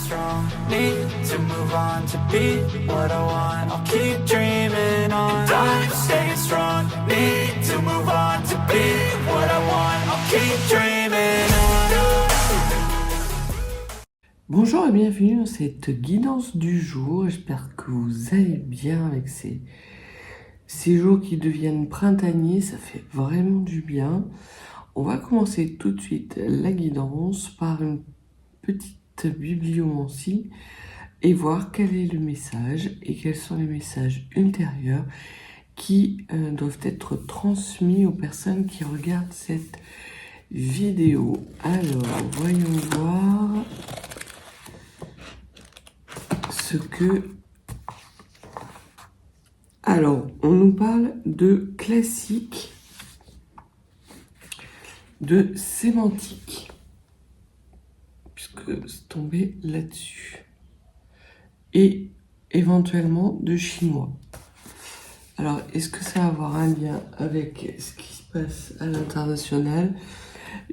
strong, need to move on to be what I want. I'll keep dreaming on. And I'm staying strong, need to move on to be what I want. I'll keep dreaming on. Bonjour et bienvenue dans cette guidance du jour. J'espère que vous allez bien avec ces jours qui deviennent printaniers. Ça fait vraiment du bien. On va commencer tout de suite la guidance par une petite bibliomancie et voir quel est le message et quels sont les messages ultérieurs qui doivent être transmis aux personnes qui regardent cette vidéo. Alors, voyons voir ce que... Alors, on nous parle de classique, de sémantique, puisque c'est tombé là-dessus, et éventuellement de chinois. Alors, est-ce que ça va avoir un lien avec ce qui se passe à l'international?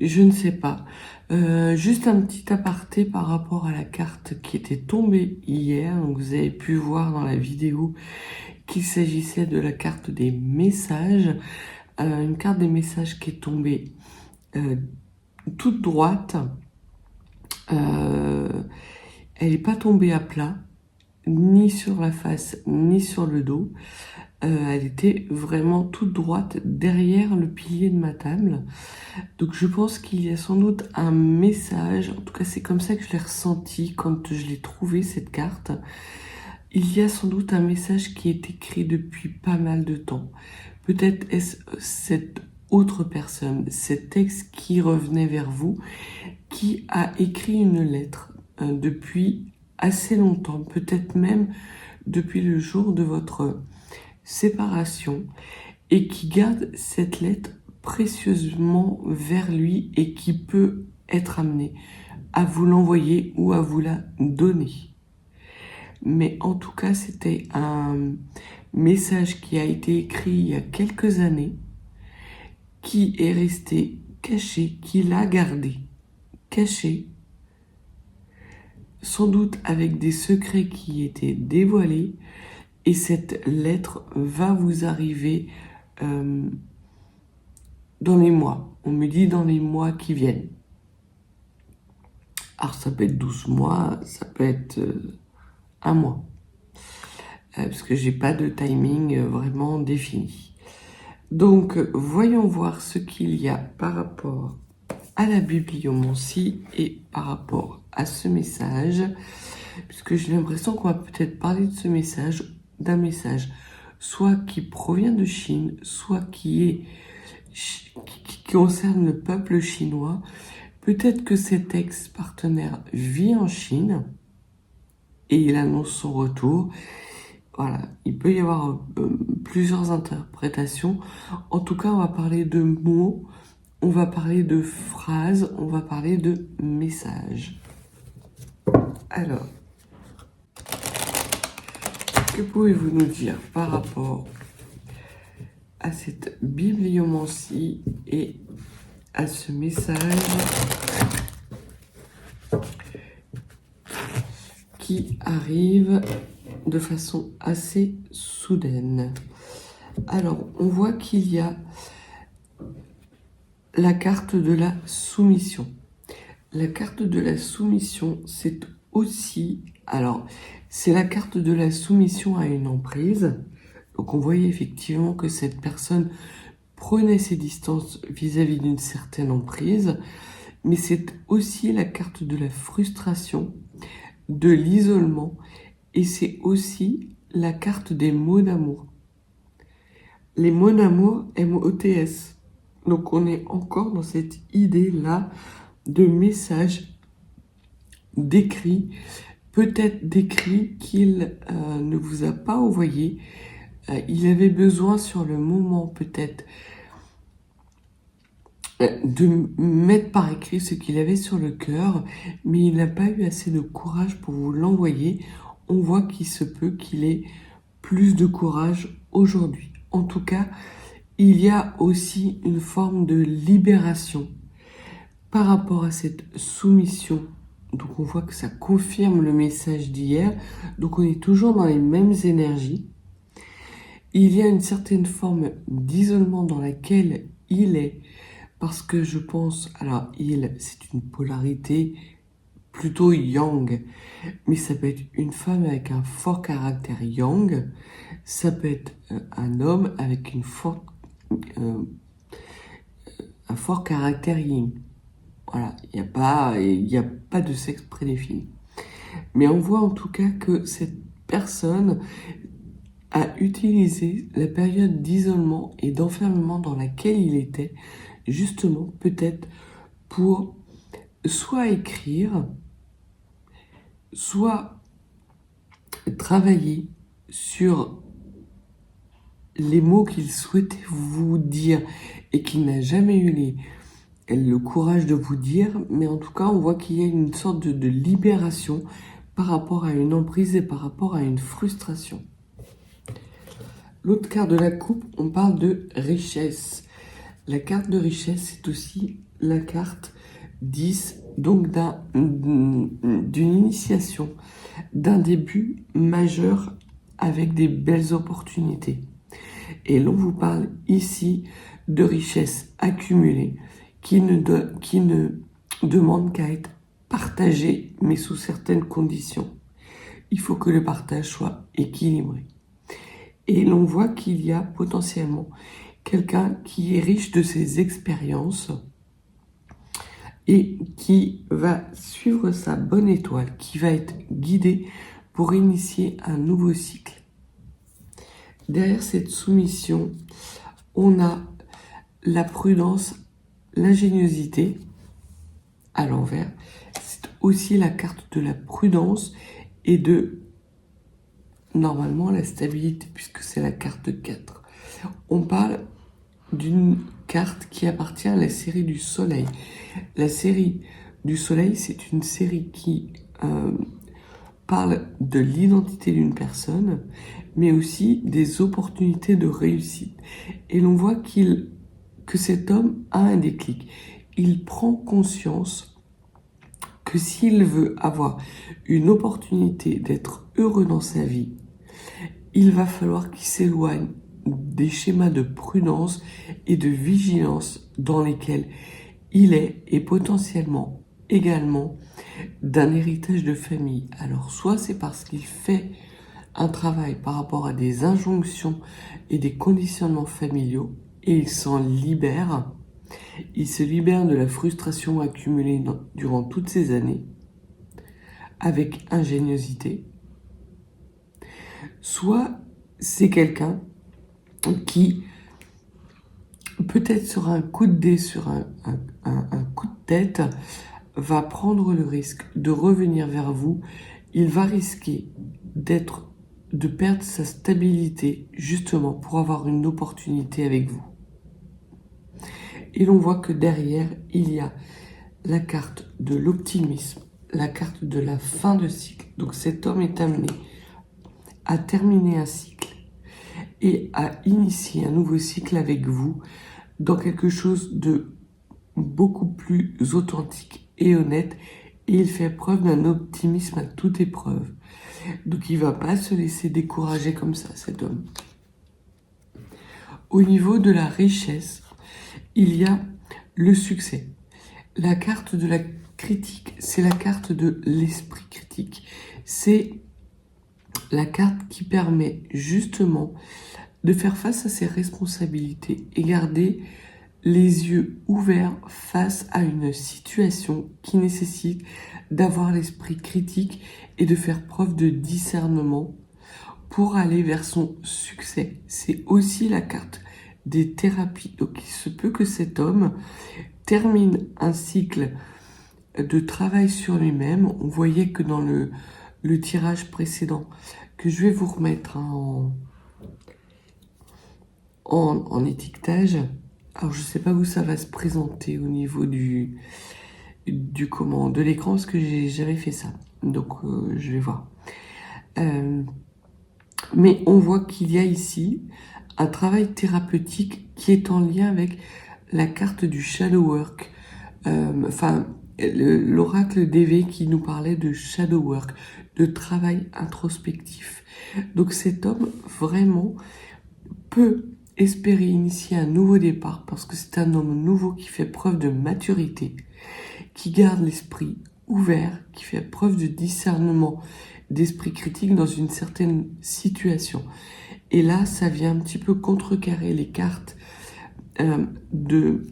Je ne sais pas. Juste un petit aparté par rapport à la carte qui était tombée hier. Donc, vous avez pu voir dans la vidéo qu'il s'agissait de la carte des messages. Une carte des messages qui est tombée toute droite. Elle n'est pas tombée à plat, ni sur la face, ni sur le dos. Elle était vraiment toute droite derrière le pilier de ma table. Donc je pense qu'il y a sans doute un message, en tout cas c'est comme ça que je l'ai ressenti quand je l'ai trouvé cette carte. Il y a sans doute un message qui est écrit depuis pas mal de temps. Peut-être est-ce cette autre personne, cet ex qui revenait vers vous, qui a écrit une lettre depuis assez longtemps, peut-être même depuis le jour de votre séparation, et qui garde cette lettre précieusement vers lui et qui peut être amené à vous l'envoyer ou à vous la donner. Mais en tout cas, c'était un message qui a été écrit il y a quelques années, qui est resté caché, qui l'a gardé caché, sans doute avec des secrets qui étaient dévoilés, et cette lettre va vous arriver dans les mois. On me dit dans les mois qui viennent. Alors ça peut être 12 mois, ça peut être un mois. Parce que j'ai pas de timing vraiment défini. Donc voyons voir ce qu'il y a par rapport à la bibliomancie et par rapport à ce message. Puisque j'ai l'impression qu'on va peut-être parler de ce message, d'un message soit qui provient de Chine, soit qui concerne le peuple chinois. Peut-être que cet ex-partenaire vit en Chine et il annonce son retour. Voilà, il peut y avoir plusieurs interprétations. En tout cas, on va parler de mots, on va parler de phrases, on va parler de messages. Alors, que pouvez-vous nous dire par rapport à cette bibliomancie et à ce message qui arrive de façon assez soudaine? Alors, on voit qu'il y a la carte de la soumission. La carte de la soumission, c'est aussi... Alors, c'est la carte de la soumission à une emprise. Donc, on voyait effectivement que cette personne prenait ses distances vis-à-vis d'une certaine emprise. Mais c'est aussi la carte de la frustration, de l'isolement. Et c'est aussi la carte des mots d'amour. Les mots d'amour, M-O-T-S. Donc, on est encore dans cette idée-là de message d'écrit, peut-être d'écrit qu'il ne vous a pas envoyé. Il avait besoin sur le moment peut-être de mettre par écrit ce qu'il avait sur le cœur, mais il n'a pas eu assez de courage pour vous l'envoyer. On voit qu'il se peut qu'il ait plus de courage aujourd'hui. En tout cas, il y a aussi une forme de libération par rapport à cette soumission Donc on voit que ça confirme le message d'hier. Donc on est toujours dans les mêmes énergies. Il y a une certaine forme d'isolement dans laquelle il est, parce que je pense, alors c'est une polarité plutôt yang, mais ça peut être une femme avec un fort caractère yang, ça peut être un homme avec un fort caractère yin. Voilà, il n'y a pas de sexe prédéfini. Mais on voit en tout cas que cette personne a utilisé la période d'isolement et d'enfermement dans laquelle il était, justement peut-être pour soit écrire, soit travailler sur les mots qu'il souhaitait vous dire et qu'il n'a jamais eu le courage de vous dire, mais en tout cas on voit qu'il y a une sorte de libération par rapport à une emprise et par rapport à une frustration. L'autre carte de la coupe, on parle de richesse. La carte de richesse, c'est aussi la carte 10, donc d'une initiation, d'un début majeur avec des belles opportunités. Et l'on vous parle ici de richesse accumulée qui ne demande qu'à être partagée, mais sous certaines conditions. Il faut que le partage soit équilibré. Et l'on voit qu'il y a potentiellement quelqu'un qui est riche de ses expériences et qui va suivre sa bonne étoile, qui va être guidé pour initier un nouveau cycle. Derrière cette soumission, on a la prudence, l'ingéniosité à l'envers. C'est aussi la carte de la prudence et de, normalement, la stabilité, puisque c'est la carte 4. On parle d'une carte qui appartient à la série du Soleil. La série du Soleil, c'est une série qui parle de l'identité d'une personne, mais aussi des opportunités de réussite. Et l'on voit que cet homme a un déclic. Il prend conscience que s'il veut avoir une opportunité d'être heureux dans sa vie, il va falloir qu'il s'éloigne des schémas de prudence et de vigilance dans lesquels il est, et potentiellement également d'un héritage de famille. Alors soit c'est parce qu'il fait un travail par rapport à des injonctions et des conditionnements familiaux et il s'en libère. Il se libère de la frustration accumulée durant toutes ces années avec ingéniosité. Soit c'est quelqu'un qui, peut-être sur un coup de dé, sur un coup de tête, va prendre le risque de revenir vers vous. Il va risquer de perdre sa stabilité justement pour avoir une opportunité avec vous. Et l'on voit que derrière, il y a la carte de l'optimisme, la carte de la fin de cycle. Donc cet homme est amené à terminer un cycle et à initier un nouveau cycle avec vous dans quelque chose de beaucoup plus authentique et honnête. Et il fait preuve d'un optimisme à toute épreuve. Donc il ne va pas se laisser décourager comme ça, cet homme. Au niveau de la richesse, il y a le succès. La carte de la critique, c'est la carte de l'esprit critique. C'est la carte qui permet justement de faire face à ses responsabilités et garder les yeux ouverts face à une situation qui nécessite d'avoir l'esprit critique et de faire preuve de discernement pour aller vers son succès. C'est aussi la carte des thérapies. Donc il se peut que cet homme termine un cycle de travail sur lui-même. On voyait que dans le tirage précédent, que je vais vous remettre en étiquetage. Alors je sais pas où ça va se présenter au niveau de l'écran, parce que j'ai jamais fait ça. Donc je vais voir. Mais on voit qu'il y a ici un travail thérapeutique qui est en lien avec la carte du shadow work. l'oracle d'Eve qui nous parlait de shadow work, de travail introspectif. Donc cet homme vraiment peut espérer initier un nouveau départ parce que c'est un homme nouveau qui fait preuve de maturité, qui garde l'esprit ouvert, qui fait preuve de discernement, d'esprit critique dans une certaine situation. Et là, ça vient un petit peu contrecarrer les cartes de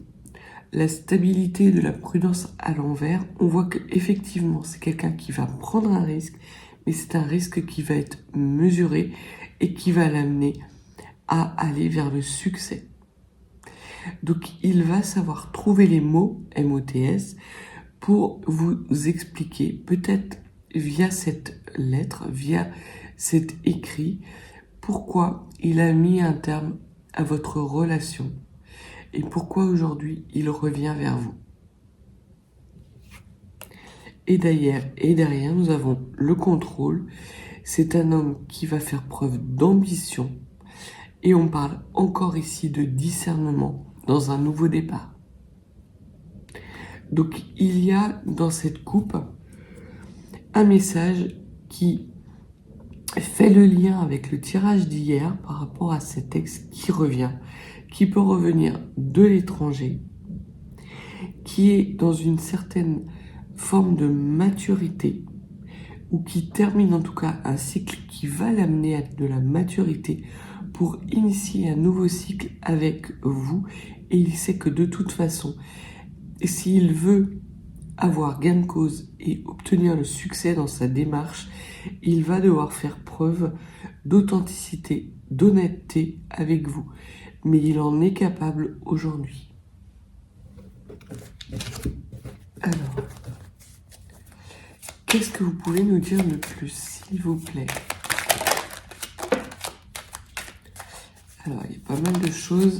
la stabilité, de la prudence à l'envers. On voit que effectivement, c'est quelqu'un qui va prendre un risque, mais c'est un risque qui va être mesuré et qui va l'amener à aller vers le succès. Donc, il va savoir trouver les mots, MOTS, pour vous expliquer, peut-être via cette lettre, via cet écrit, pourquoi il a mis un terme à votre relation et pourquoi aujourd'hui il revient vers vous. Et derrière, nous avons le contrôle. C'est un homme qui va faire preuve d'ambition. Et on parle encore ici de discernement dans un nouveau départ. Donc il y a dans cette coupe un message qui fait le lien avec le tirage d'hier par rapport à cet ex qui revient, qui peut revenir de l'étranger, qui est dans une certaine forme de maturité, ou qui termine en tout cas un cycle qui va l'amener à de la maturité pour initier un nouveau cycle avec vous. Et il sait que de toute façon, s'il veut avoir gain de cause et obtenir le succès dans sa démarche, il va devoir faire preuve d'authenticité, d'honnêteté avec vous. Mais il en est capable aujourd'hui. Alors, qu'est-ce que vous pouvez nous dire de plus, s'il vous plaît? Alors, il y a pas mal de choses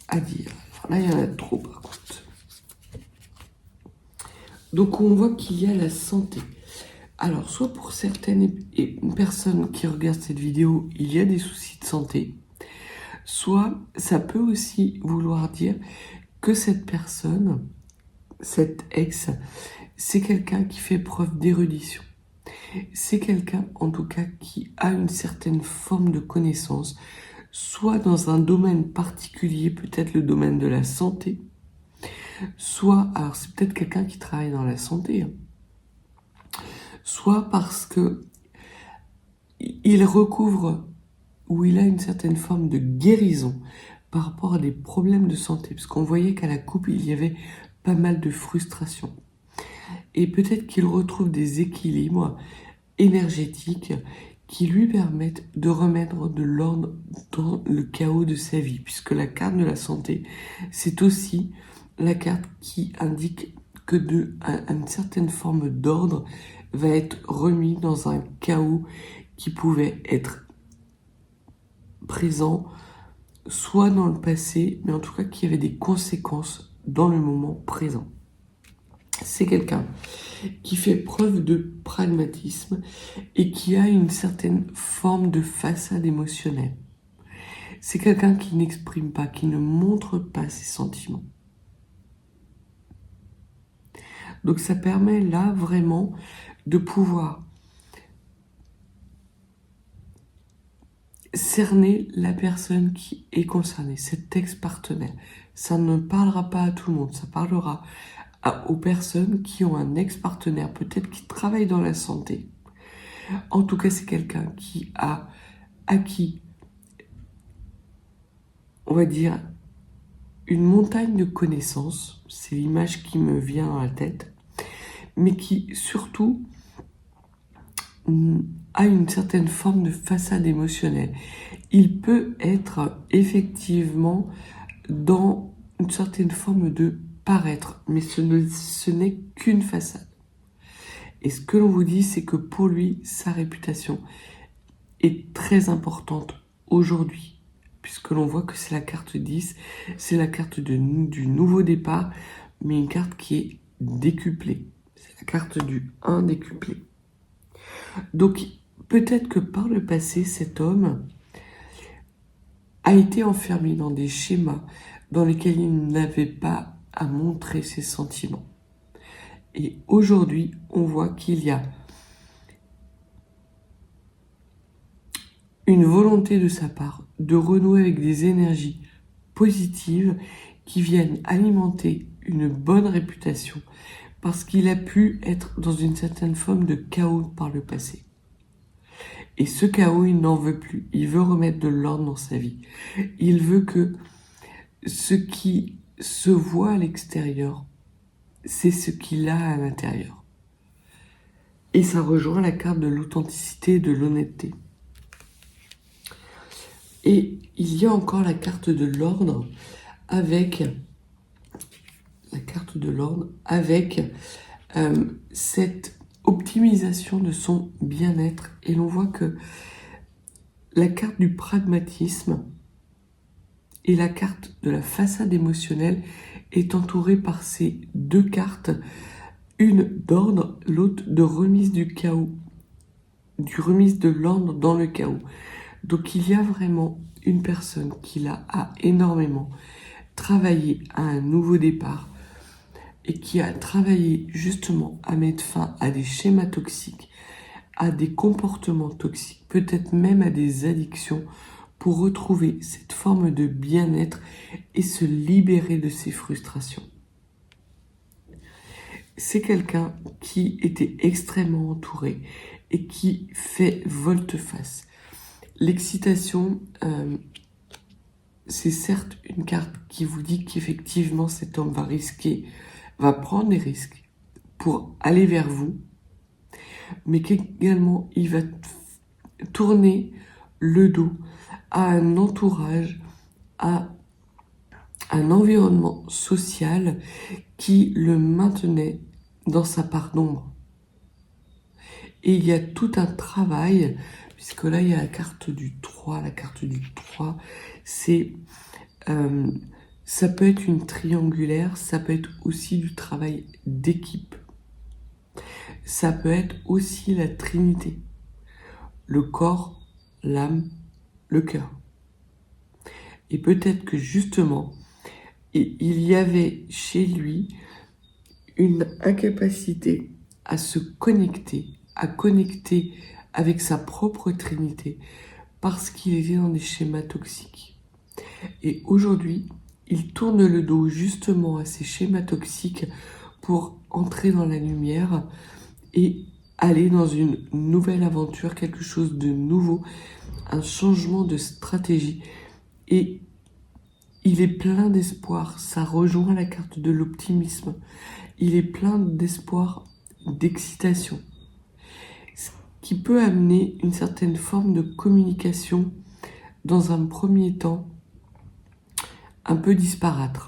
à dire. Alors là, il y en a trop, par contre. Donc, on voit qu'il y a la santé. Alors, soit pour certaines personnes qui regardent cette vidéo, il y a des soucis de santé. Soit, ça peut aussi vouloir dire que cette personne, cet ex, c'est quelqu'un qui fait preuve d'érudition. C'est quelqu'un, en tout cas, qui a une certaine forme de connaissance, soit dans un domaine particulier, peut-être le domaine de la santé, soit, alors c'est peut-être quelqu'un qui travaille dans la santé, hein, soit parce que il recouvre ou il a une certaine forme de guérison par rapport à des problèmes de santé, parce qu'on voyait qu'à la coupe, il y avait pas mal de frustration. Et peut-être qu'il retrouve des équilibres énergétiques qui lui permettent de remettre de l'ordre dans le chaos de sa vie, puisque la carte de la santé, c'est aussi la carte qui indique que une certaine forme d'ordre va être remis dans un chaos qui pouvait être présent soit dans le passé, mais en tout cas qui avait des conséquences dans le moment présent. C'est quelqu'un qui fait preuve de pragmatisme et qui a une certaine forme de façade émotionnelle. C'est quelqu'un qui n'exprime pas, qui ne montre pas ses sentiments. Donc ça permet là vraiment de pouvoir cerner la personne qui est concernée, cet ex-partenaire. Ça ne parlera pas à tout le monde, ça parlera aux personnes qui ont un ex-partenaire, peut-être qui travaille dans la santé. En tout cas, c'est quelqu'un qui a acquis, on va dire, une montagne de connaissances, c'est l'image qui me vient dans la tête, mais qui surtout a une certaine forme de façade émotionnelle. Il peut être effectivement dans une certaine forme de paraître, mais ce n'est qu'une façade. Et ce que l'on vous dit, c'est que pour lui, sa réputation est très importante aujourd'hui, puisque l'on voit que c'est la carte 10, c'est la carte du nouveau départ, mais une carte qui est décuplée. C'est la carte du 1 décuplé. Donc, peut-être que par le passé, cet homme a été enfermé dans des schémas dans lesquels il n'avait pas à montrer ses sentiments. Et aujourd'hui, on voit qu'il y a une volonté de sa part de renouer avec des énergies positives qui viennent alimenter une bonne réputation parce qu'il a pu être dans une certaine forme de chaos par le passé. Et ce chaos, il n'en veut plus. Il veut remettre de l'ordre dans sa vie. Il veut que ce qui se voit à l'extérieur, c'est ce qu'il a à l'intérieur. Et ça rejoint la carte de l'authenticité et de l'honnêteté. Et il y a encore la carte de l'ordre avec cette optimisation de son bien-être. Et l'on voit que la carte du pragmatisme et la carte de la façade émotionnelle est entourée par ces deux cartes, une d'ordre, l'autre de remise du chaos, du remise de l'ordre dans le chaos. Donc il y a vraiment une personne qui a énormément travaillé à un nouveau départ et qui a travaillé justement à mettre fin à des schémas toxiques, à des comportements toxiques, peut-être même à des addictions, pour retrouver cette forme de bien-être et se libérer de ses frustrations. C'est quelqu'un qui était extrêmement entouré et qui fait volte-face. L'excitation, c'est certes une carte qui vous dit qu'effectivement cet homme va prendre des risques pour aller vers vous, mais qu'également il va tourner le dos à un entourage, à un environnement social qui le maintenait dans sa part d'ombre. Et il y a tout un travail, puisque là il y a la carte du 3. La carte du 3, c'est ça peut être une triangulaire, ça peut être aussi du travail d'équipe. Ça peut être aussi la Trinité, le corps, l'âme, le cœur. Et peut-être que justement, il y avait chez lui une incapacité à se connecter, à connecter avec sa propre Trinité, parce qu'il était dans des schémas toxiques. Et aujourd'hui, il tourne le dos justement à ces schémas toxiques pour entrer dans la lumière et aller dans une nouvelle aventure, quelque chose de nouveau, un changement de stratégie. Et il est plein d'espoir, ça rejoint la carte de l'optimisme. Il est plein d'espoir, d'excitation, ce qui peut amener une certaine forme de communication dans un premier temps un peu disparate.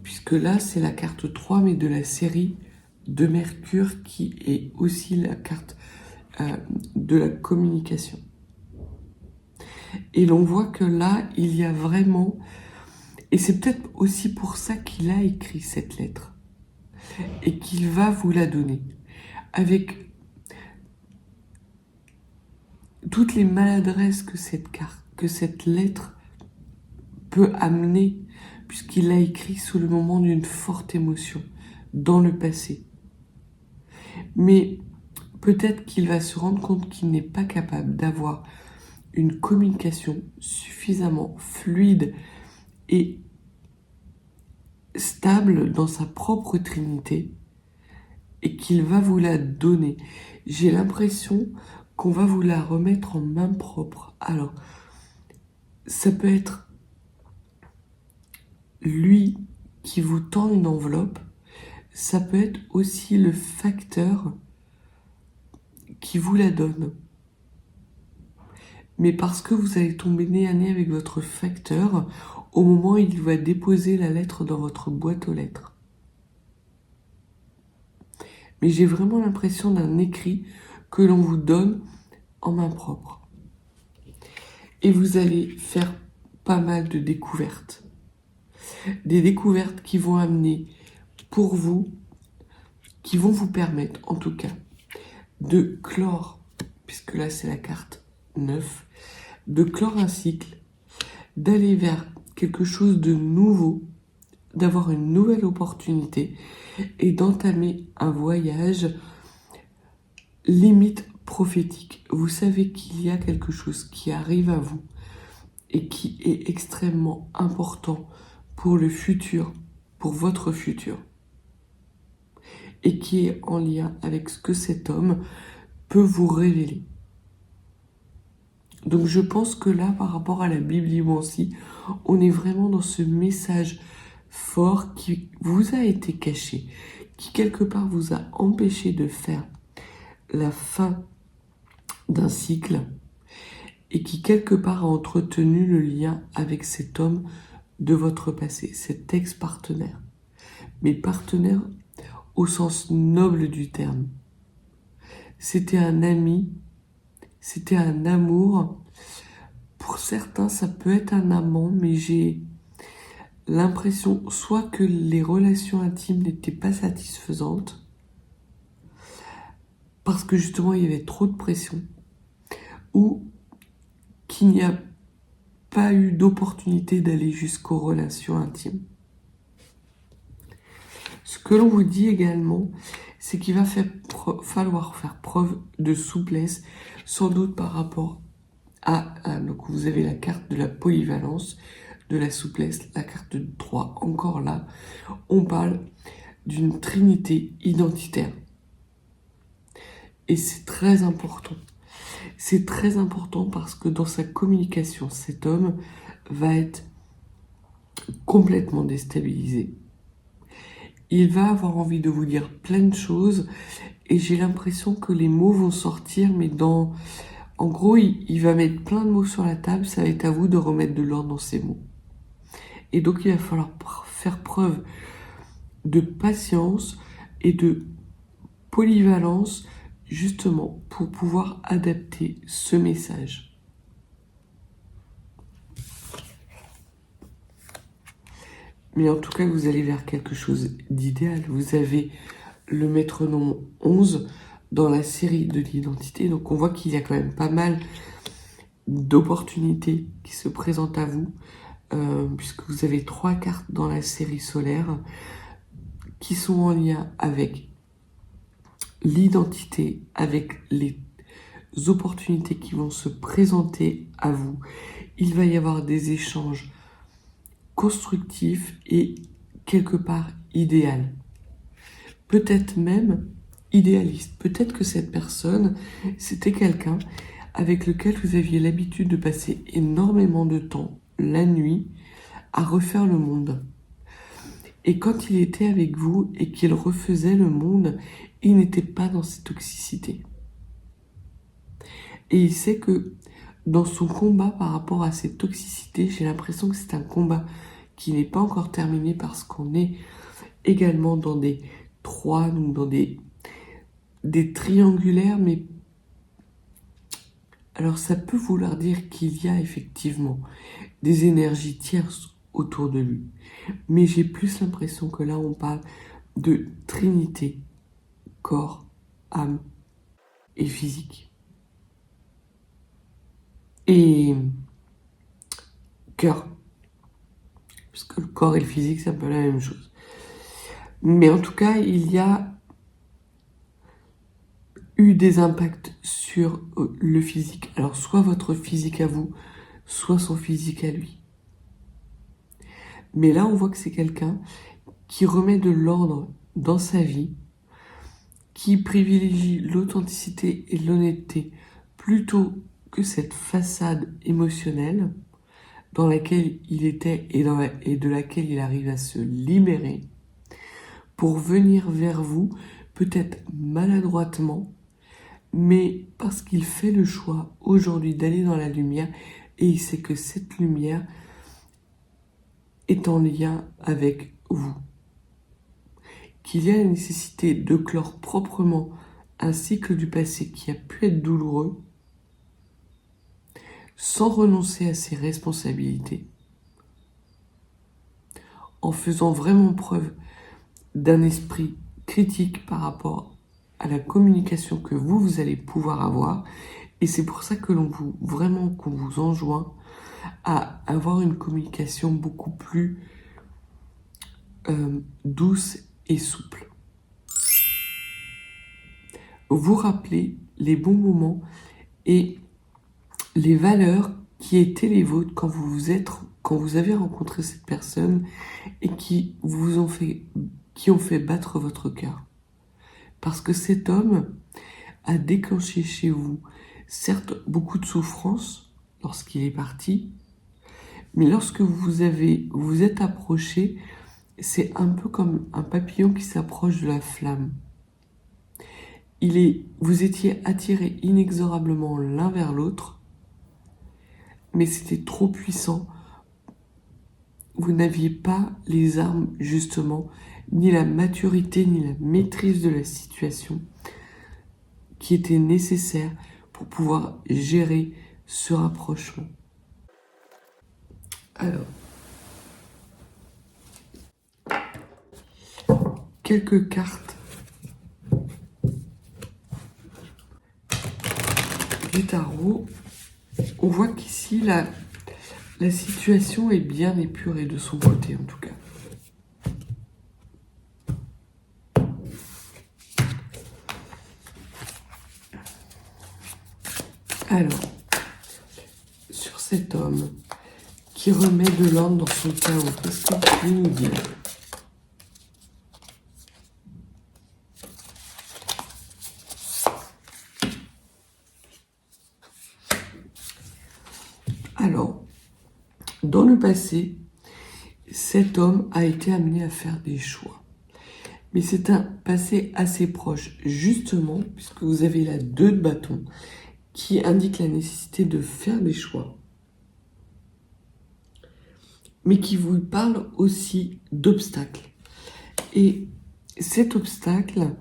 Puisque là, c'est la carte 3, mais de la série de Mercure, qui est aussi la carte de la communication. Et l'on voit que là, il y a vraiment... Et c'est peut-être aussi pour ça qu'il a écrit cette lettre. Et qu'il va vous la donner. Avec toutes les maladresses que cette lettre peut amener, puisqu'il l'a écrit sous le moment d'une forte émotion, dans le passé. Mais peut-être qu'il va se rendre compte qu'il n'est pas capable d'avoir une communication suffisamment fluide et stable dans sa propre Trinité, et qu'il va vous la donner. J'ai l'impression qu'on va vous la remettre en main propre. Alors, ça peut être lui qui vous tend une enveloppe, ça peut être aussi le facteur qui vous la donne. Mais parce que vous allez tomber nez à nez avec votre facteur au moment où il va déposer la lettre dans votre boîte aux lettres. Mais j'ai vraiment l'impression d'un écrit que l'on vous donne en main propre. Et vous allez faire pas mal de découvertes. Des découvertes qui vont amener pour vous, qui vont vous permettre en tout cas de clore, puisque là c'est la carte 9, de clore un cycle, d'aller vers quelque chose de nouveau, d'avoir une nouvelle opportunité et d'entamer un voyage limite prophétique. Vous savez qu'il y a quelque chose qui arrive à vous et qui est extrêmement important pour le futur, pour votre futur, et qui est en lien avec ce que cet homme peut vous révéler. Donc je pense que là, par rapport à la bibliomancie, on est vraiment dans ce message fort qui vous a été caché, qui quelque part vous a empêché de faire la fin d'un cycle et qui quelque part a entretenu le lien avec cet homme de votre passé, cet ex-partenaire. Mais partenaire au sens noble du terme. C'était un ami, c'était un amour. Pour certains, ça peut être un amant, mais j'ai l'impression soit que les relations intimes n'étaient pas satisfaisantes, parce que justement il y avait trop de pression, ou qu'il n'y a pas eu d'opportunité d'aller jusqu'aux relations intimes. Ce que l'on vous dit également, c'est qu'il va falloir faire preuve de souplesse, sans doute par rapport donc vous avez la carte de la polyvalence, de la souplesse, la carte de 3. Encore là, on parle d'une trinité identitaire. Et c'est très important. C'est très important parce que dans sa communication, cet homme va être complètement déstabilisé. Il va avoir envie de vous dire plein de choses et j'ai l'impression que les mots vont sortir, mais en gros, il va mettre plein de mots sur la table, ça va être à vous de remettre de l'ordre dans ces mots. Et donc, il va falloir faire preuve de patience et de polyvalence, justement, pour pouvoir adapter ce message. Mais en tout cas, vous allez vers quelque chose d'idéal. Vous avez le métronome 11 dans la série de l'identité. Donc on voit qu'il y a quand même pas mal d'opportunités qui se présentent à vous, puisque vous avez 3 cartes dans la série solaire qui sont en lien avec l'identité, avec les opportunités qui vont se présenter à vous. Il va y avoir des échanges constructif et quelque part idéal. Peut-être même idéaliste. Peut-être que cette personne, c'était quelqu'un avec lequel vous aviez l'habitude de passer énormément de temps, la nuit, à refaire le monde. Et quand il était avec vous et qu'il refaisait le monde, il n'était pas dans cette toxicité. Et il sait que dans son combat par rapport à cette toxicité, j'ai l'impression que c'est un combat qui n'est pas encore terminé parce qu'on est également dans des 3, donc dans des triangulaires, mais alors ça peut vouloir dire qu'il y a effectivement des énergies tierces autour de lui. Mais j'ai plus l'impression que là on parle de trinité, corps, âme et physique. Et cœur. Parce que le corps et le physique, c'est un peu la même chose. Mais en tout cas, il y a eu des impacts sur le physique. Alors, soit votre physique à vous, soit son physique à lui. Mais là, on voit que c'est quelqu'un qui remet de l'ordre dans sa vie, qui privilégie l'authenticité et l'honnêteté plutôt que cette façade émotionnelle dans laquelle il était et de laquelle il arrive à se libérer pour venir vers vous, peut-être maladroitement, mais parce qu'il fait le choix aujourd'hui d'aller dans la lumière et il sait que cette lumière est en lien avec vous. Qu'il y a la nécessité de clore proprement un cycle du passé qui a pu être douloureux, sans renoncer à ses responsabilités, en faisant vraiment preuve d'un esprit critique par rapport à la communication que vous allez pouvoir avoir. Et c'est pour ça que qu'on vous enjoint à avoir une communication beaucoup plus douce et souple. Vous rappelez les bons moments et les valeurs qui étaient les vôtres quand vous avez rencontré cette personne et qui ont fait battre votre cœur. Parce que cet homme a déclenché chez vous, certes, beaucoup de souffrance lorsqu'il est parti, mais lorsque vous êtes approché, c'est un peu comme un papillon qui s'approche de la flamme. Vous étiez attirés inexorablement l'un vers l'autre, mais c'était trop puissant. Vous n'aviez pas les armes, justement, ni la maturité, ni la maîtrise de la situation qui était nécessaire pour pouvoir gérer ce rapprochement. Alors, quelques cartes du tarot. On voit qu'ici, la situation est bien épurée de son côté, en tout cas. Alors, sur cet homme qui remet de l'ordre dans son chaos, qu'est-ce qu'il peut nous dire ? Alors, dans le passé, cet homme a été amené à faire des choix. Mais c'est un passé assez proche, justement, puisque vous avez là 2 de bâton qui indique la nécessité de faire des choix, mais qui vous parle aussi d'obstacles. Et cet obstacle,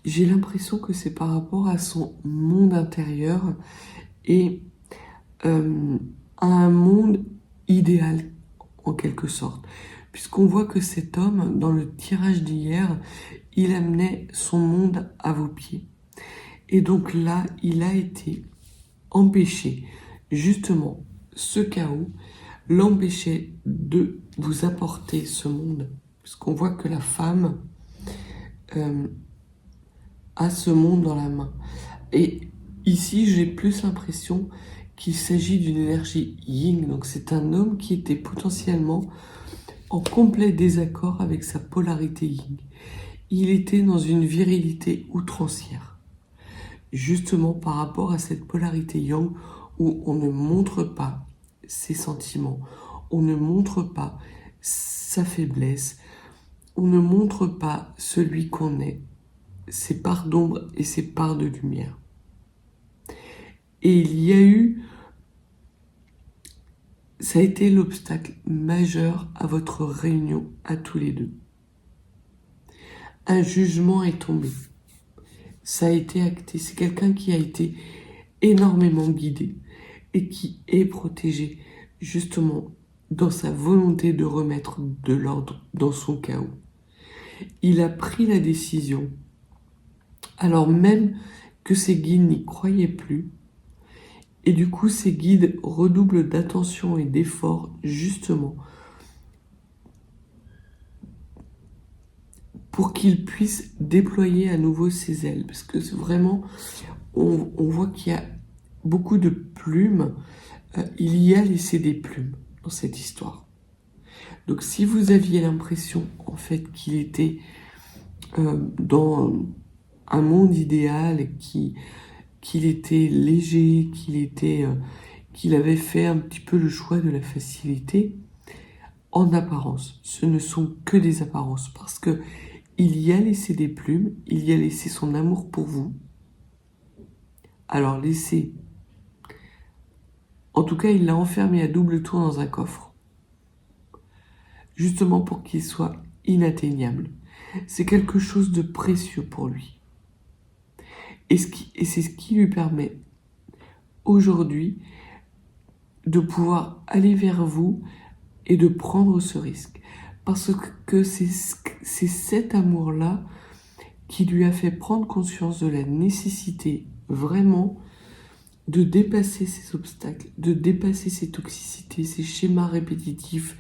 j'ai l'impression que c'est par rapport à son monde intérieur et à un monde idéal, en quelque sorte. Puisqu'on voit que cet homme, dans le tirage d'hier, il amenait son monde à vos pieds. Et donc là, il a été empêché, justement, ce chaos, l'empêchait de vous apporter ce monde. Puisqu'on voit que la femme a ce monde dans la main. Et ici, j'ai plus l'impression qu'il s'agit d'une énergie yin. Donc c'est un homme qui était potentiellement en complet désaccord avec sa polarité yin. Il était dans une virilité outrancière. Justement par rapport à cette polarité yang où on ne montre pas ses sentiments, on ne montre pas sa faiblesse, on ne montre pas celui qu'on est, ses parts d'ombre et ses parts de lumière. Et il y a eu, ça a été l'obstacle majeur à votre réunion à tous les deux. Un jugement est tombé. Ça a été acté. C'est quelqu'un qui a été énormément guidé et qui est protégé justement dans sa volonté de remettre de l'ordre dans son chaos. Il a pris la décision, alors même que ses guides n'y croyaient plus, et du coup ses guides redoublent d'attention et d'efforts justement pour qu'il puisse déployer à nouveau ses ailes. Parce que vraiment, on voit qu'il y a beaucoup de plumes. Il y a laissé des plumes dans cette histoire. Donc si vous aviez l'impression en fait qu'il était dans un monde idéal et qu'il était léger, qu'il avait fait un petit peu le choix de la facilité, en apparence, ce ne sont que des apparences, parce que il y a laissé des plumes, il y a laissé son amour pour vous. Alors laissez, en tout cas il l'a enfermé à double tour dans un coffre, justement pour qu'il soit inatteignable. C'est quelque chose de précieux pour lui. Et c'est ce qui lui permet aujourd'hui de pouvoir aller vers vous et de prendre ce risque. Parce que c'est cet amour-là qui lui a fait prendre conscience de la nécessité vraiment de dépasser ces obstacles, de dépasser ces toxicités, ces schémas répétitifs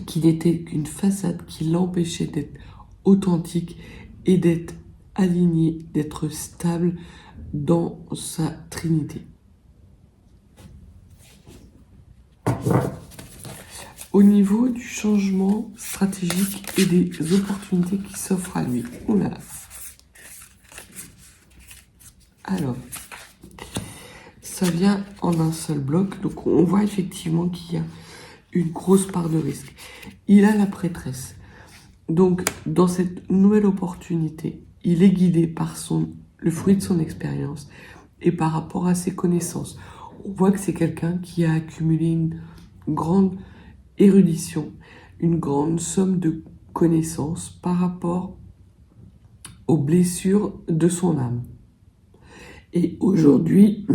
qui n'était qu'une façade qui l'empêchait d'être authentique et d'être aligné, d'être stable dans sa trinité. Au niveau du changement stratégique et des opportunités qui s'offrent à lui. Oula. Alors, ça vient en un seul bloc, donc on voit effectivement qu'il y a une grosse part de risque. Il a la prêtresse. Donc, dans cette nouvelle opportunité, il est guidé par le fruit de son expérience et par rapport à ses connaissances. On voit que c'est quelqu'un qui a accumulé une grande érudition, une grande somme de connaissances par rapport aux blessures de son âme. Et aujourd'hui,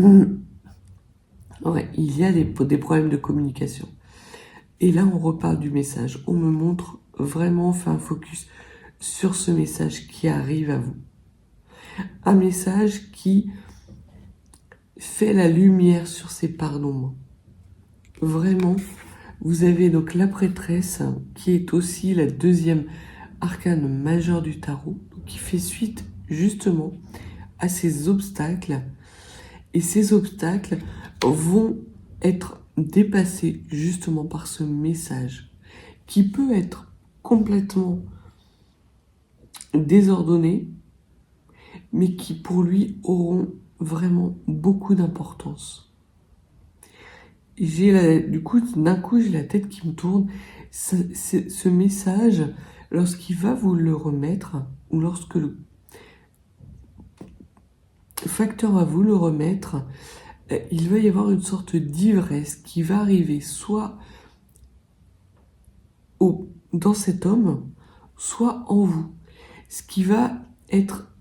il y a des problèmes de communication. Et là, on reparle du message. On me montre vraiment, on fait un focus sur ce message qui arrive à vous. Un message qui fait la lumière sur ces parts d'ombre. Vraiment, vous avez donc la prêtresse qui est aussi la deuxième arcane majeure du tarot, qui fait suite justement à ces obstacles. Et ces obstacles vont être dépassés justement par ce message qui peut être complètement désordonné, mais qui pour lui auront vraiment beaucoup d'importance. D'un coup, j'ai la tête qui me tourne. Ce message, lorsqu'il va vous le remettre, ou lorsque le facteur va vous le remettre, il va y avoir une sorte d'ivresse qui va arriver soit dans cet homme, soit en vous. Ce qui va être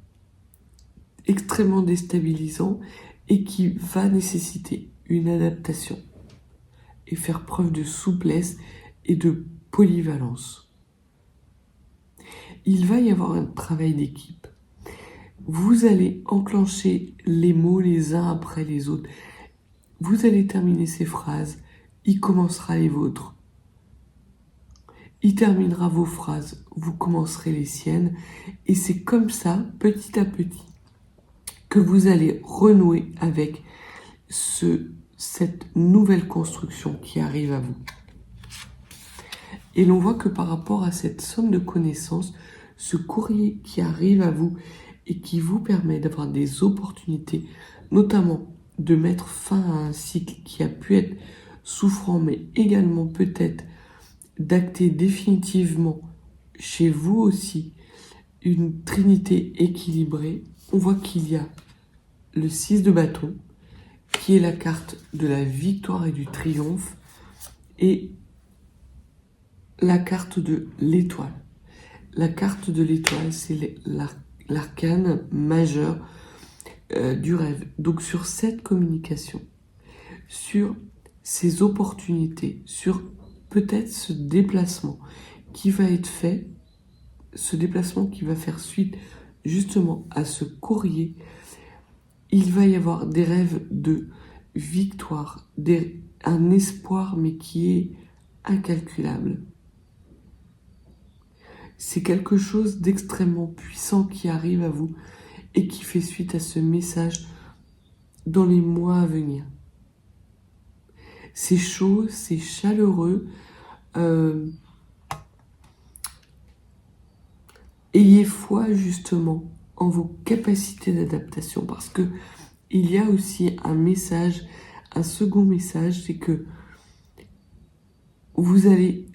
extrêmement déstabilisant et qui va nécessiter une adaptation et faire preuve de souplesse et de polyvalence. Il va y avoir un travail d'équipe. Vous allez enclencher les mots les uns après les autres. Vous allez terminer ces phrases, il commencera les vôtres. Il terminera vos phrases, vous commencerez les siennes. Et c'est comme ça, petit à petit, que vous allez renouer avec cette nouvelle construction qui arrive à vous. Et l'on voit que par rapport à cette somme de connaissances, ce courrier qui arrive à vous et qui vous permet d'avoir des opportunités, notamment de mettre fin à un cycle qui a pu être souffrant, mais également peut-être d'acter définitivement chez vous aussi une trinité équilibrée. On voit qu'il y a le 6 de bâton, qui est la carte de la victoire et du triomphe, et la carte de l'étoile. La carte de l'étoile, c'est l'arcane majeur du rêve. Donc sur cette communication, sur ces opportunités, sur peut-être ce déplacement qui va être fait, ce déplacement qui va faire suite justement à ce courrier, il va y avoir des rêves de victoire, un espoir mais qui est incalculable. C'est quelque chose d'extrêmement puissant qui arrive à vous et qui fait suite à ce message dans les mois à venir. C'est chaud, c'est chaleureux. Ayez foi justement en vos capacités d'adaptation, parce que il y a aussi un message, un second message, c'est que vous allez,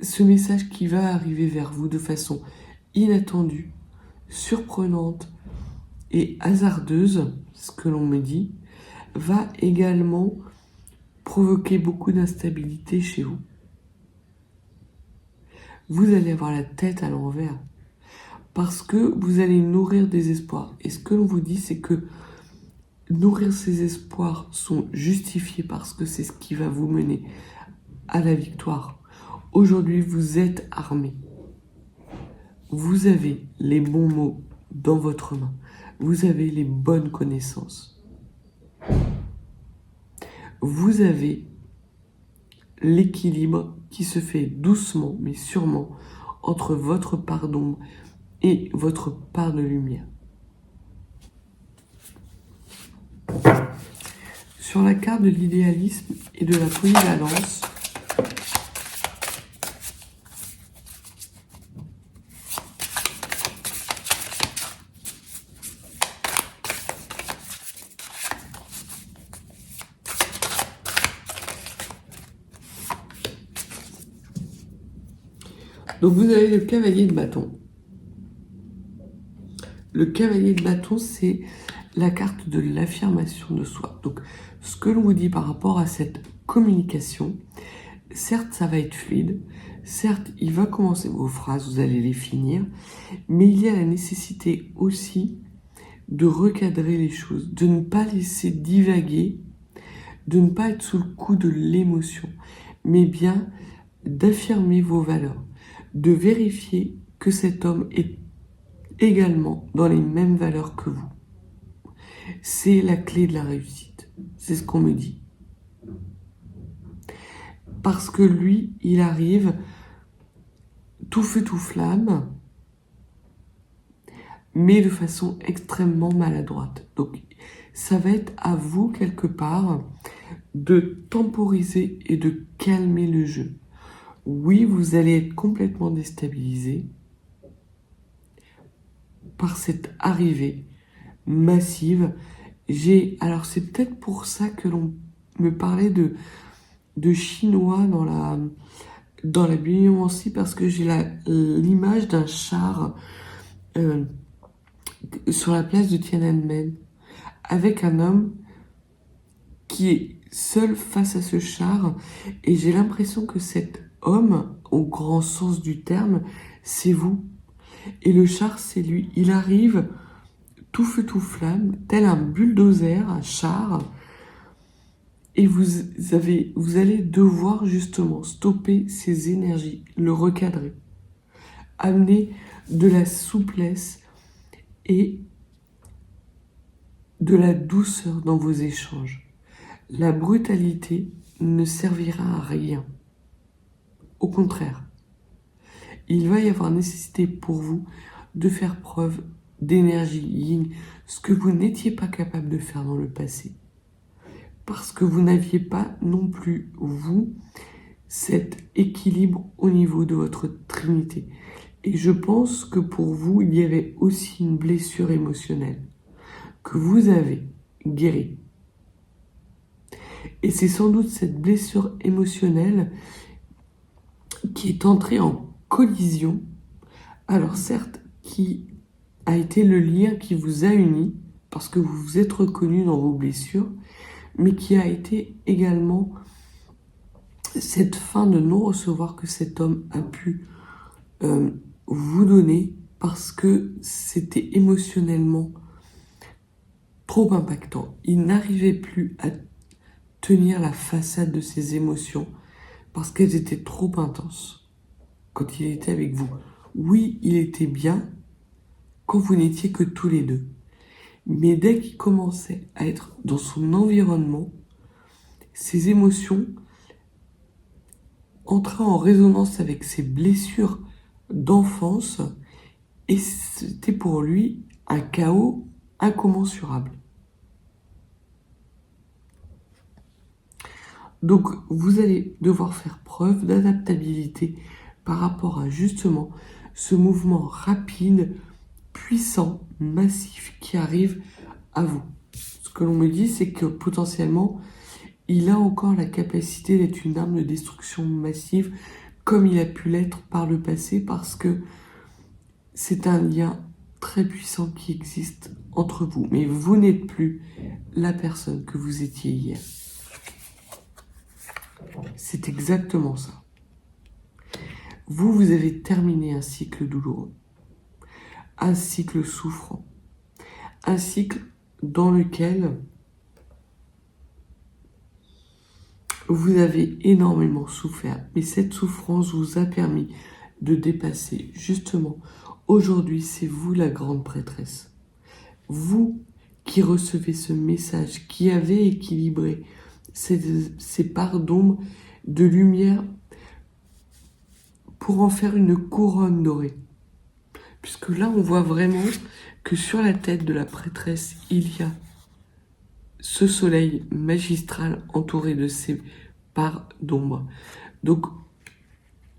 ce message qui va arriver vers vous de façon inattendue, surprenante et hasardeuse, ce que l'on me dit, va également provoquer beaucoup d'instabilité chez vous. Vous allez avoir la tête à l'envers parce que vous allez nourrir des espoirs. Et ce que l'on vous dit, c'est que nourrir ces espoirs sont justifiés parce que c'est ce qui va vous mener à la victoire. Aujourd'hui, vous êtes armés. Vous avez les bons mots dans votre main. Vous avez les bonnes connaissances. Vous avez l'équilibre qui se fait doucement mais sûrement entre votre part d'ombre et votre part de lumière. Sur la carte de l'idéalisme et de la polyvalence, donc vous avez le cavalier de bâton. Le cavalier de bâton, c'est la carte de l'affirmation de soi. Donc, ce que l'on vous dit par rapport à cette communication, certes, ça va être fluide, certes, il va commencer vos phrases, vous allez les finir, mais il y a la nécessité aussi de recadrer les choses, de ne pas laisser divaguer, de ne pas être sous le coup de l'émotion, mais bien d'affirmer vos valeurs, de vérifier que cet homme est également dans les mêmes valeurs que vous. C'est la clé de la réussite. C'est ce qu'on me dit. Parce que lui, il arrive tout feu, tout flamme, mais de façon extrêmement maladroite. Donc, ça va être à vous, quelque part, de temporiser et de calmer le jeu. Oui, vous allez être complètement déstabilisé par cette arrivée massive. Alors c'est peut-être pour ça que l'on me parlait de chinois dans la bibliomancie, parce que j'ai l'image d'un char sur la place de Tiananmen avec un homme qui est seul face à ce char, et j'ai l'impression que cet homme, au grand sens du terme, c'est vous. Et le char, c'est lui. Il arrive tout feu, tout flamme, tel un bulldozer, un char. Et vous allez devoir justement stopper ces énergies, le recadrer, amener de la souplesse et de la douceur dans vos échanges. La brutalité ne servira à rien. Au contraire, il va y avoir nécessité pour vous de faire preuve d'énergie yin, ce que vous n'étiez pas capable de faire dans le passé. Parce que vous n'aviez pas non plus, vous, cet équilibre au niveau de votre trinité. Et je pense que pour vous, il y avait aussi une blessure émotionnelle que vous avez guérie. Et c'est sans doute cette blessure émotionnelle qui est entrée en collision, alors certes, qui a été le lien qui vous a unis, parce que vous vous êtes reconnu dans vos blessures, mais qui a été également cette fin de non-recevoir que cet homme a pu vous donner, parce que c'était émotionnellement trop impactant. Il n'arrivait plus à tenir la façade de ses émotions, parce qu'elles étaient trop intenses quand il était avec vous. Oui, il était bien quand vous n'étiez que tous les deux. Mais dès qu'il commençait à être dans son environnement, ses émotions entraient en résonance avec ses blessures d'enfance, et c'était pour lui un chaos incommensurable. Donc, vous allez devoir faire preuve d'adaptabilité par rapport à justement ce mouvement rapide, puissant, massif qui arrive à vous. Ce que l'on me dit, c'est que potentiellement, il a encore la capacité d'être une arme de destruction massive, comme il a pu l'être par le passé, parce que c'est un lien très puissant qui existe entre vous. Mais vous n'êtes plus la personne que vous étiez hier. C'est exactement ça. Vous avez terminé un cycle douloureux, un cycle souffrant, un cycle dans lequel vous avez énormément souffert, mais cette souffrance vous a permis de dépasser. Justement, aujourd'hui, c'est vous la grande prêtresse. Vous qui recevez ce message, qui avez équilibré ces parts d'ombre, de lumière pour en faire une couronne dorée. Puisque là, on voit vraiment que sur la tête de la prêtresse, il y a ce soleil magistral entouré de ses parts d'ombre. Donc,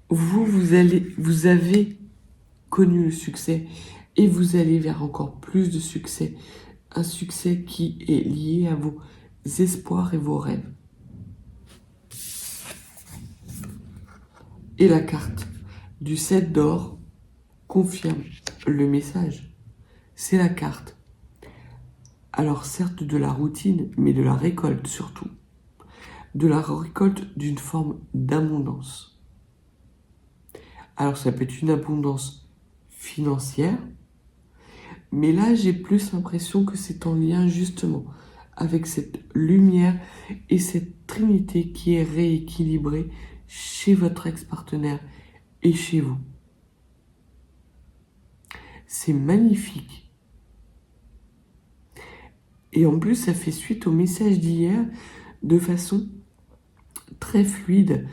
vous avez connu le succès et vous allez vers encore plus de succès. Un succès qui est lié à vos espoirs et vos rêves. Et la carte du 7 d'or confirme le message. C'est la carte. Alors certes de la routine, mais de la récolte surtout. De la récolte d'une forme d'abondance. Alors ça peut être une abondance financière, mais là j'ai plus l'impression que c'est en lien justement avec cette lumière et cette trinité qui est rééquilibrée chez votre ex-partenaire et chez vous. C'est magnifique. Et en plus, ça fait suite au message d'hier de façon très fluide.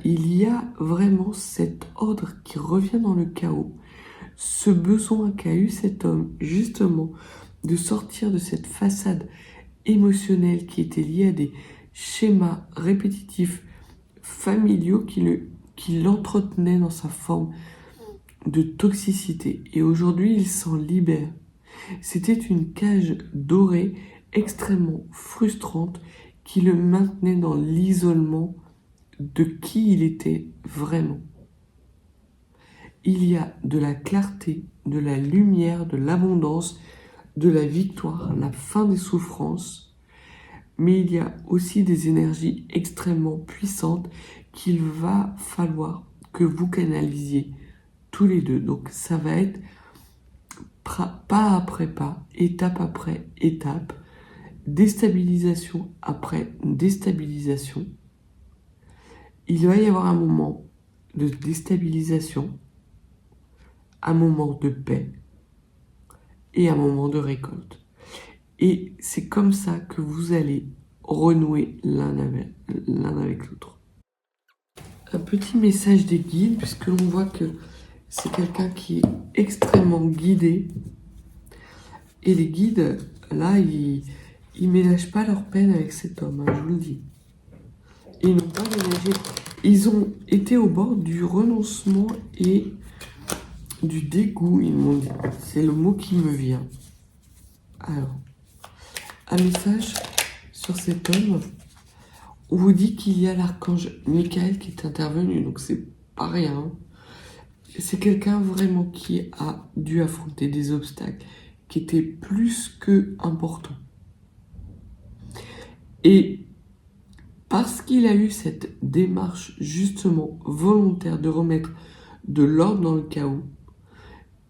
Il y a vraiment cet ordre qui revient dans le chaos. Ce besoin qu'a eu cet homme, justement, de sortir de cette façade émotionnelle qui était liée à des schémas répétitifs familiaux qui l'entretenaient dans sa forme de toxicité. Et aujourd'hui, il s'en libère. C'était une cage dorée extrêmement frustrante qui le maintenait dans l'isolement de qui il était vraiment. Il y a de la clarté, de la lumière, de l'abondance, de la victoire, la fin des souffrances, mais il y a aussi des énergies extrêmement puissantes qu'il va falloir que vous canalisiez tous les deux. Donc ça va être pas après pas, étape après étape, déstabilisation après déstabilisation. Il va y avoir un moment de déstabilisation, un moment de paix et un moment de récolte. Et c'est comme ça que vous allez renouer l'un avec l'autre. Un petit message des guides, puisque l'on voit que c'est quelqu'un qui est extrêmement guidé. Et les guides, là, ils ménagent pas leur peine avec cet homme, hein, je vous le dis. Ils n'ont pas ménagé. Ils ont été au bord du renoncement et du dégoût, ils m'ont dit. C'est le mot qui me vient. Alors, un message sur cet homme. On vous dit qu'il y a l'archange Michael qui est intervenu, donc c'est pas rien. C'est quelqu'un vraiment qui a dû affronter des obstacles qui étaient plus que importants. Et parce qu'il a eu cette démarche justement volontaire de remettre de l'ordre dans le chaos,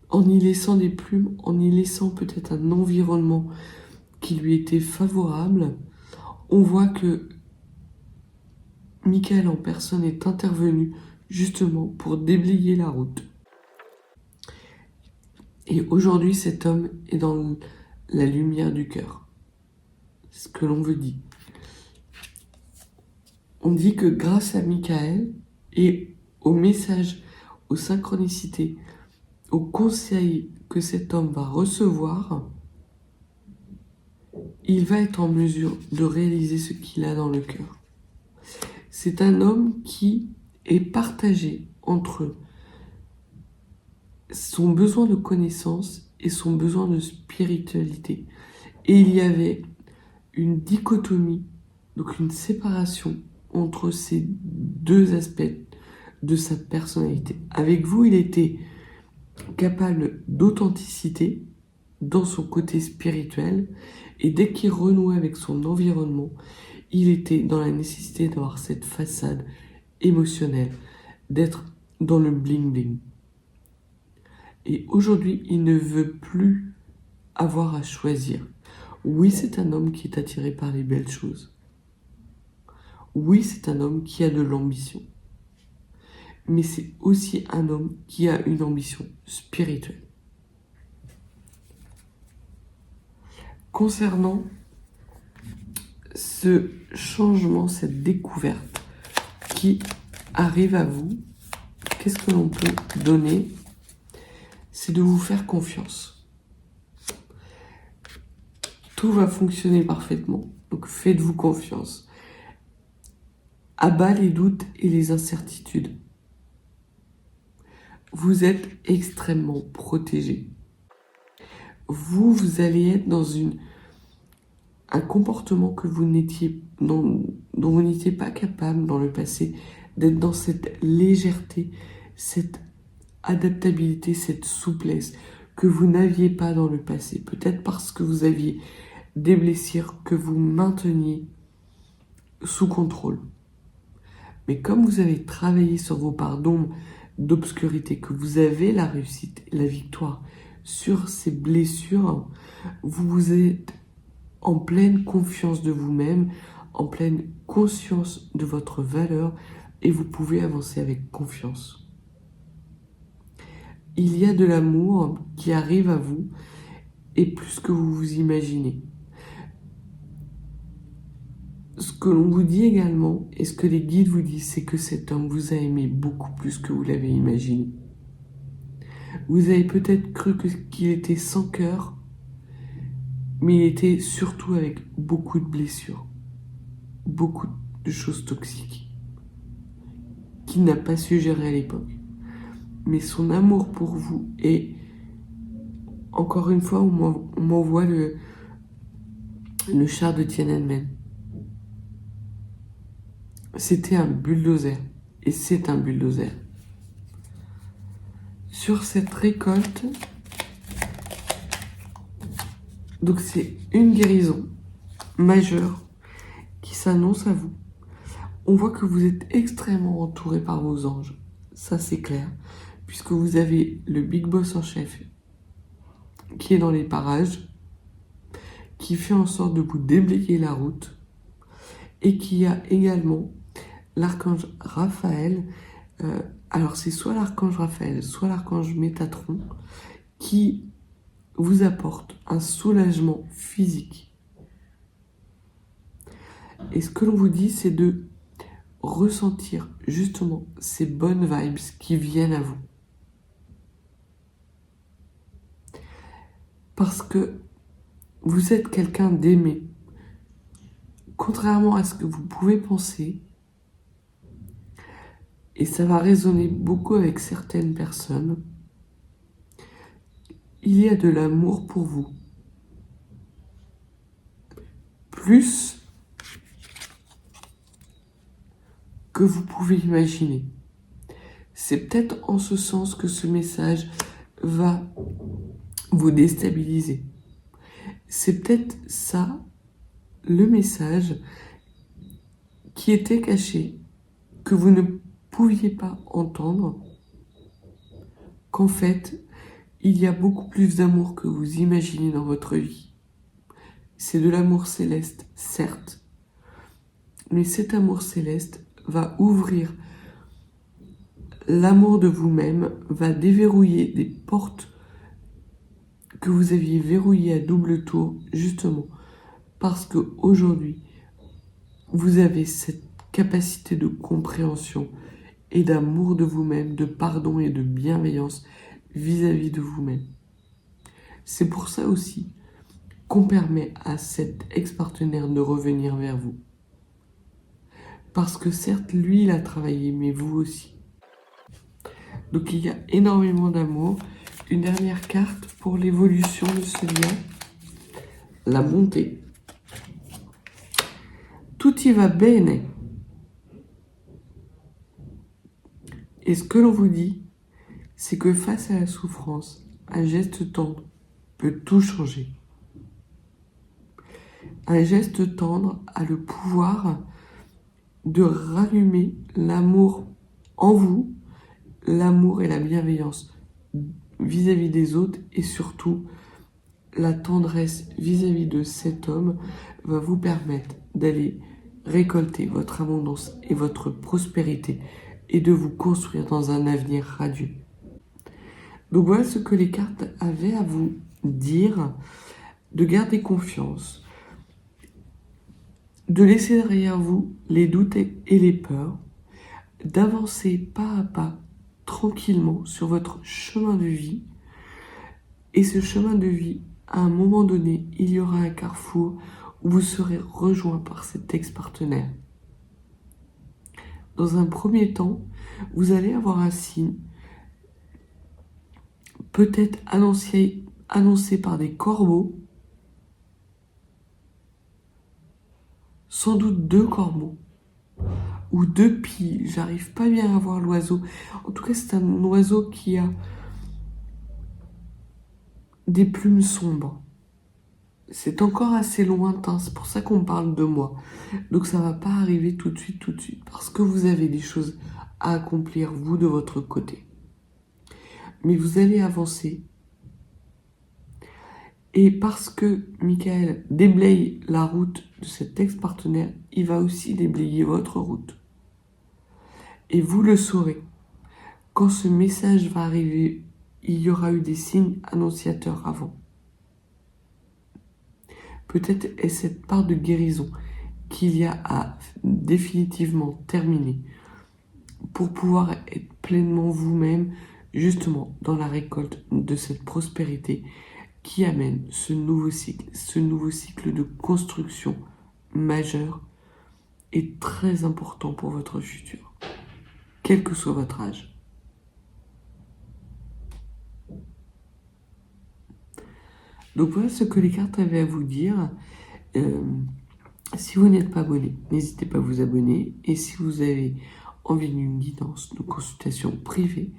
en y laissant des plumes, en y laissant peut-être un environnement qui lui était favorable, on voit que Michael en personne est intervenu justement pour déblayer la route. Et aujourd'hui, cet homme est dans la lumière du cœur. C'est ce que l'on veut dire. On dit que grâce à Michael et au message, aux synchronicités, aux conseils que cet homme va recevoir, il va être en mesure de réaliser ce qu'il a dans le cœur. C'est un homme qui est partagé entre son besoin de connaissance et son besoin de spiritualité. Et il y avait une dichotomie, donc une séparation entre ces deux aspects de sa personnalité. Avec vous, il était capable d'authenticité dans son côté spirituel, et dès qu'il renouait avec son environnement, il était dans la nécessité d'avoir cette façade émotionnelle, d'être dans le bling-bling. Et aujourd'hui, il ne veut plus avoir à choisir. Oui, c'est un homme qui est attiré par les belles choses. Oui, c'est un homme qui a de l'ambition. Mais c'est aussi un homme qui a une ambition spirituelle. Concernant ce changement, cette découverte qui arrive à vous, qu'est-ce que l'on peut donner? C'est de vous faire confiance. Tout va fonctionner parfaitement, donc faites-vous confiance. À bas les doutes et les incertitudes. Vous êtes extrêmement protégé. Vous allez être dans un comportement que dont vous n'étiez pas capable dans le passé, d'être dans cette légèreté, cette adaptabilité, cette souplesse que vous n'aviez pas dans le passé. Peut-être parce que vous aviez des blessures que vous mainteniez sous contrôle. Mais comme vous avez travaillé sur vos parts d'ombre, d'obscurité, que vous avez la réussite, la victoire sur ces blessures, vous êtes en pleine confiance de vous-même, en pleine conscience de votre valeur et vous pouvez avancer avec confiance. Il y a de l'amour qui arrive à vous et plus que vous vous imaginez. Ce que l'on vous dit également, et ce que les guides vous disent, c'est que cet homme vous a aimé beaucoup plus que vous l'avez imaginé. Vous avez peut-être cru qu'il était sans cœur, mais il était surtout avec beaucoup de blessures, beaucoup de choses toxiques, qu'il n'a pas su gérer à l'époque. Mais son amour pour vous est, encore une fois, on m'envoie le char de Tiananmen. C'était un bulldozer, et c'est un bulldozer. Sur cette récolte, donc c'est une guérison majeure qui s'annonce à vous. On voit que vous êtes extrêmement entouré par vos anges, ça c'est clair, puisque vous avez le Big Boss en chef qui est dans les parages, qui fait en sorte de vous déblayer la route, et qui a également l'archange Raphaël, alors c'est soit l'archange Raphaël, soit l'archange Métatron, qui vous apporte un soulagement physique. Et ce que l'on vous dit, c'est de ressentir justement ces bonnes vibes qui viennent à vous. Parce que vous êtes quelqu'un d'aimé. Contrairement à ce que vous pouvez penser, et ça va résonner beaucoup avec certaines personnes, il y a de l'amour pour vous. Plus que vous pouvez imaginer. C'est peut-être en ce sens que ce message va vous déstabiliser. C'est peut-être ça, le message qui était caché, que vous ne pouviez pas entendre, qu'en fait, il y a beaucoup plus d'amour que vous imaginez dans votre vie. C'est de l'amour céleste, certes, mais cet amour céleste va ouvrir l'amour de vous-même, va déverrouiller des portes que vous aviez verrouillées à double tour, justement, parce qu'aujourd'hui, vous avez cette capacité de compréhension et d'amour de vous-même, de pardon et de bienveillance vis-à-vis de vous-même. C'est pour ça aussi qu'on permet à cet ex-partenaire de revenir vers vous. Parce que certes, lui, il a travaillé, mais vous aussi. Donc il y a énormément d'amour. Une dernière carte pour l'évolution de ce lien. La bonté. Tout y va bene. Et ce que l'on vous dit, c'est que face à la souffrance, un geste tendre peut tout changer. Un geste tendre a le pouvoir de rallumer l'amour en vous, l'amour et la bienveillance vis-à-vis des autres et surtout la tendresse vis-à-vis de cet homme va vous permettre d'aller récolter votre abondance et votre prospérité et de vous construire dans un avenir radieux. Donc voilà ce que les cartes avaient à vous dire, de garder confiance, de laisser derrière vous les doutes et les peurs, d'avancer pas à pas, tranquillement sur votre chemin de vie. Et ce chemin de vie, à un moment donné, il y aura un carrefour où vous serez rejoint par cet ex-partenaire. Dans un premier temps, vous allez avoir un signe, peut-être annoncé par des corbeaux, sans doute 2 corbeaux, ou 2 pies, j'arrive pas bien à voir l'oiseau. En tout cas, c'est un oiseau qui a des plumes sombres. C'est encore assez lointain, c'est pour ça qu'on parle de moi. Donc ça va pas arriver tout de suite, parce que vous avez des choses à accomplir, vous, de votre côté. Mais vous allez avancer. Et parce que Michael déblaye la route de cet ex-partenaire, il va aussi déblayer votre route. Et vous le saurez. Quand ce message va arriver, il y aura eu des signes annonciateurs avant. Peut-être est cette part de guérison qu'il y a à définitivement terminer pour pouvoir être pleinement vous-même, justement dans la récolte de cette prospérité qui amène ce nouveau cycle de construction majeur et très important pour votre futur, quel que soit votre âge. Donc voilà ce que les cartes avaient à vous dire. Si vous n'êtes pas abonné, n'hésitez pas à vous abonner. Et si vous avez envie d'une guidance, de consultation privée,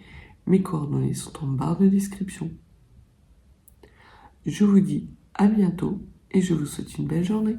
mes coordonnées sont en barre de description. Je vous dis à bientôt et je vous souhaite une belle journée.